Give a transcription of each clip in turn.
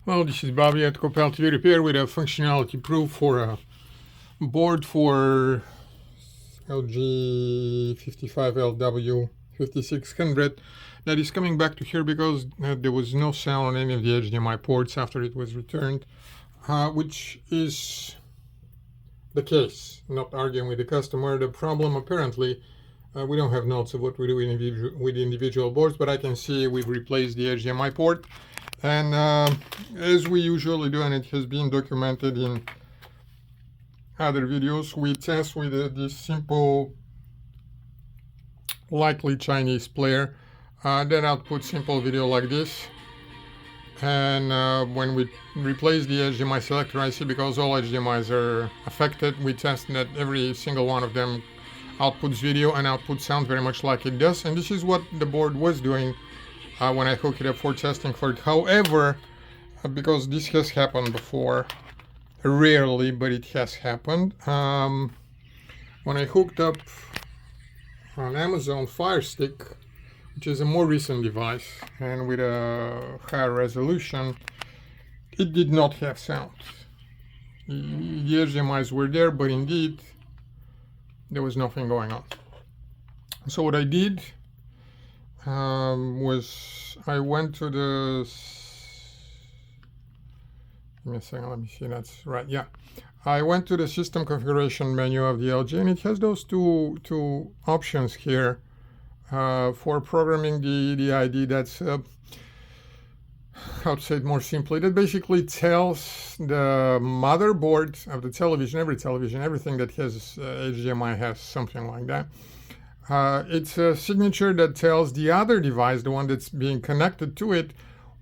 Well, this is Bobby at TV Repair with a functionality proof for a board for LG 55LW5600 that is coming back to here because there was no sound on any of the HDMI ports after it was returned, which is the case. Not arguing with the customer. The problem apparently, we don't have notes of what we do with individual boards, but I can see we've replaced the HDMI port. And as we usually do, and it has been documented in other videos, we test with this simple, likely Chinese player that outputs simple video like this. And when we replace the HDMI selector IC, because all HDMIs are affected, we test that every single one of them outputs video and outputs sound very much like it does. And this is what the board was doing when I hooked it up for testing for it. However, because this has happened before, rarely, but it has happened. When I hooked up an Amazon Fire Stick, which is a more recent device and with a higher resolution, it did not have sound. The HDMIs were there, but indeed there was nothing going on. So what I did was I went to the, give me a second, let me see, that's right, yeah. I went to the system configuration menu of the LG, and it has those two options here for programming the ID. That's, how to say it more simply, that basically tells the motherboard of the television, everything that has HDMI has something like that. It's a signature that tells the other device, the one that's being connected to it,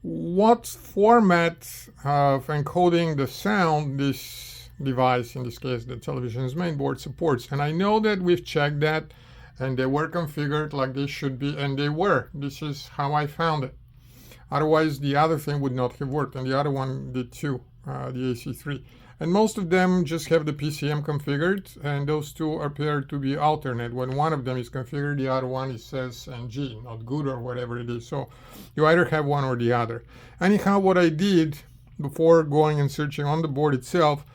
what format of encoding the sound this device, in this case the television's main board, supports. And I know that we've checked that and they were configured like they should be, and they were. This is how I found it. Otherwise the other thing would not have worked, and the other one did too, the AC3. And most of them just have the PCM configured, and those two appear to be alternate. When one of them is configured, the other one, it says NG, not good or whatever it is. So you either have one or the other. Anyhow, what I did before going and searching on the board itself,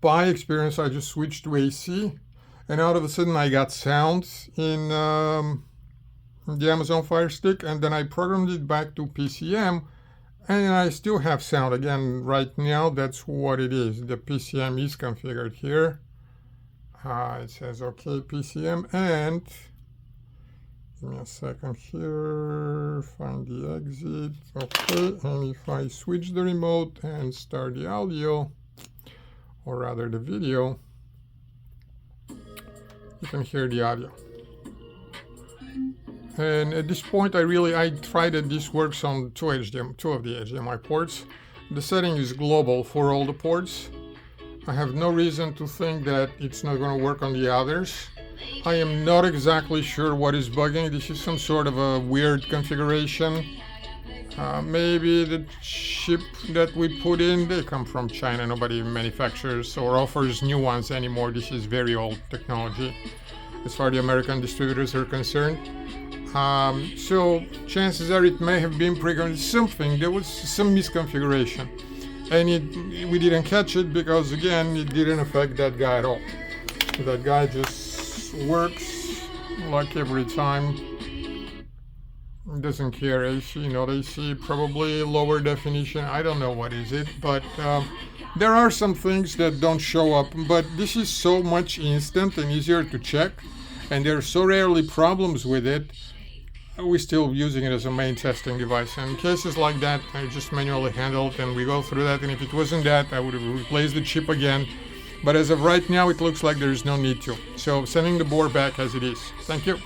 by experience, I just switched to AC, and out of a sudden I got sound in the Amazon Fire Stick, and then I programmed it back to PCM, and I still have sound. Again, right now, that's what it is. The PCM is configured here. It says OK PCM, and give me a second here, find the exit. OK, and if I switch the remote and start the audio, or rather the video, you can hear the audio. And at this point, I tried that this works on two of the HDMI ports. The setting is global for all the ports. I have no reason to think that it's not going to work on the others. I am not exactly sure what is bugging. This is some sort of a weird configuration. Maybe the chip that we put in, they come from China. Nobody manufactures or offers new ones anymore. This is very old technology as far as the American distributors are concerned. So chances are it may have been programmed something. There was some misconfiguration, and we didn't catch it because, again, it didn't affect that guy at all. That guy just works like every time. Doesn't care, AC, not AC, probably lower definition. I don't know what is it, but there are some things that don't show up. But this is so much instant and easier to check, and there are so rarely problems with it. We're still using it as a main testing device, and in cases like that I just manually handle it, and we go through that. And if it wasn't that, I would have replaced the chip again, but as of right now it looks like there is no need to, so sending the board back as it is. Thank you.